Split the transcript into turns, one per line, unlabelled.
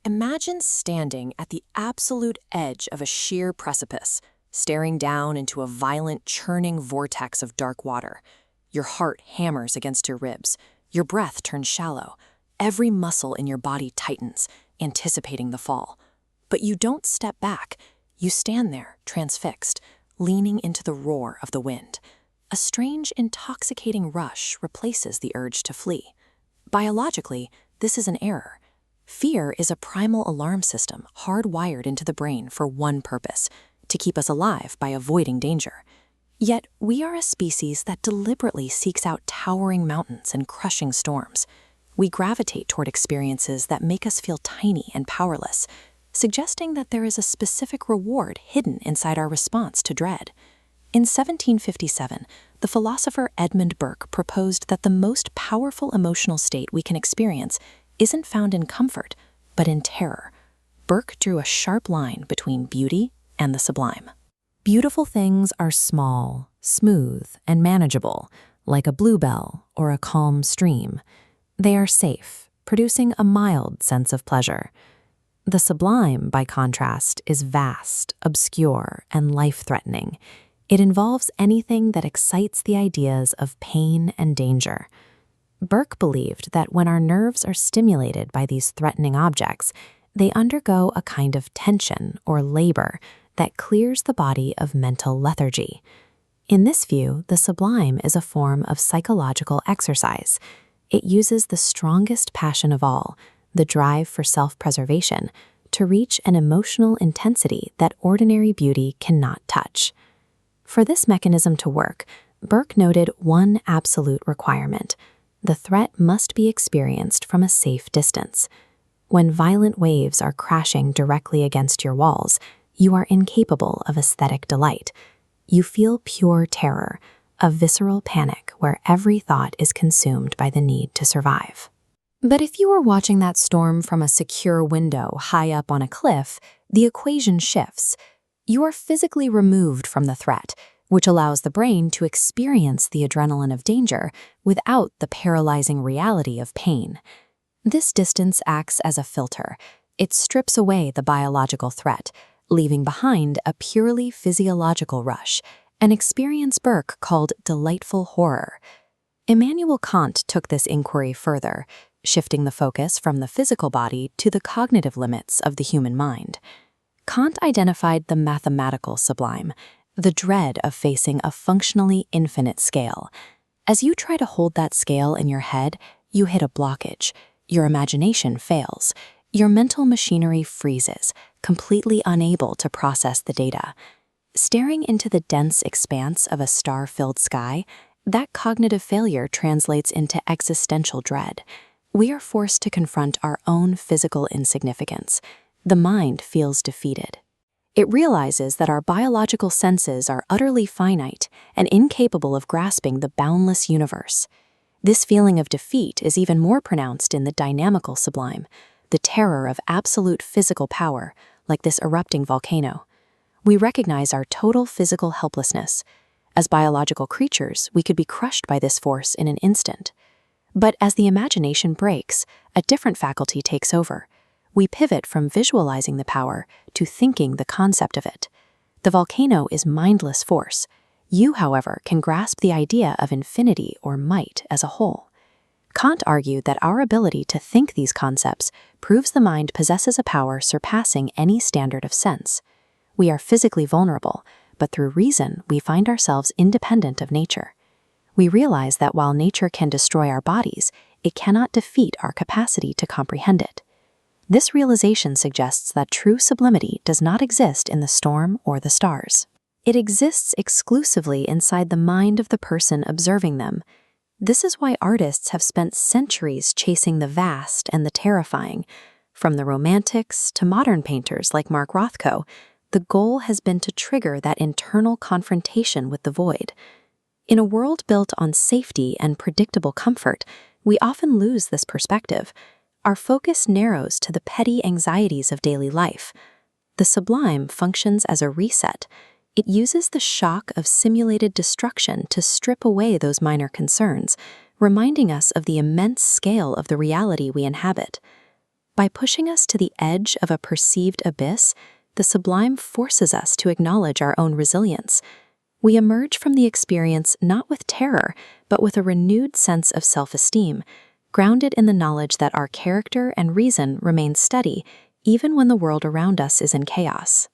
Imagine standing at the absolute edge of a sheer precipice, staring down into a violent, churning vortex of dark water. Your heart hammers against your ribs. Your breath turns shallow. Every muscle in your body tightens, anticipating the fall. But you don't step back. You stand there, transfixed, leaning into the roar of the wind. A strange, intoxicating rush replaces the urge to flee. Biologically, this is an error. Fear is a primal alarm system hardwired into the brain for one purpose: to keep us alive by avoiding danger. Yet we are a species that deliberately seeks out towering mountains and crushing storms. We gravitate toward experiences that make us feel tiny and powerless, suggesting that there is a specific reward hidden inside our response to dread. In 1757, the philosopher Edmund Burke proposed that the most powerful emotional state we can experience isn't found in comfort, but in terror. Burke drew a sharp line between beauty and the sublime.
Beautiful things are small, smooth, and manageable, like a bluebell or a calm stream. They are safe, producing a mild sense of pleasure. The sublime, by contrast, is vast, obscure, and life-threatening. It involves anything that excites the ideas of pain and danger. Burke believed that when our nerves are stimulated by these threatening objects, they undergo a kind of tension or labor that clears the body of mental lethargy. In this view, the sublime is a form of psychological exercise. It uses the strongest passion of all, the drive for self-preservation, to reach an emotional intensity that ordinary beauty cannot touch. For this mechanism to work, Burke noted one absolute requirement: the threat must be experienced from a safe distance. When violent waves are crashing directly against your walls, you are incapable of aesthetic delight. You feel pure terror, a visceral panic where every thought is consumed by the need to survive. But if you were watching that storm from a secure window high up on a cliff, the equation shifts. You are physically removed from the threat, which allows the brain to experience the adrenaline of danger without the paralyzing reality of pain. This distance acts as a filter. It strips away the biological threat, leaving behind a purely physiological rush, an experience Burke called delightful horror. Immanuel Kant took this inquiry further, shifting the focus from the physical body to the cognitive limits of the human mind. Kant identified the mathematical sublime, the dread of facing a functionally infinite scale. As you try to hold that scale in your head, you hit a blockage. Your imagination fails. Your mental machinery freezes, completely unable to process the data. Staring into the dense expanse of a star-filled sky, that cognitive failure translates into existential dread. We are forced to confront our own physical insignificance. The mind feels defeated. It realizes that our biological senses are utterly finite and incapable of grasping the boundless universe. This feeling of defeat is even more pronounced in the dynamical sublime, the terror of absolute physical power, like this erupting volcano. We recognize our total physical helplessness. As biological creatures, we could be crushed by this force in an instant. But as the imagination breaks, a different faculty takes over. We pivot from visualizing the power to thinking the concept of it. The volcano is mindless force. You, however, can grasp the idea of infinity or might as a whole. Kant argued that our ability to think these concepts proves the mind possesses a power surpassing any standard of sense. We are physically vulnerable, but through reason, we find ourselves independent of nature. We realize that while nature can destroy our bodies, it cannot defeat our capacity to comprehend it. This realization suggests that true sublimity does not exist in the storm or the stars. It exists exclusively inside the mind of the person observing them. This is why artists have spent centuries chasing the vast and the terrifying. From the Romantics to modern painters like Mark Rothko, the goal has been to trigger that internal confrontation with the void. In a world built on safety and predictable comfort, we often lose this perspective. Our focus narrows to the petty anxieties of daily life. The sublime functions as a reset. It uses the shock of simulated destruction to strip away those minor concerns, reminding us of the immense scale of the reality we inhabit. By pushing us to the edge of a perceived abyss, the Sublime forces us to acknowledge our own resilience. We emerge from the experience not with terror, but with a renewed sense of self-esteem, grounded in the knowledge that our character and reason remain steady even when the world around us is in chaos.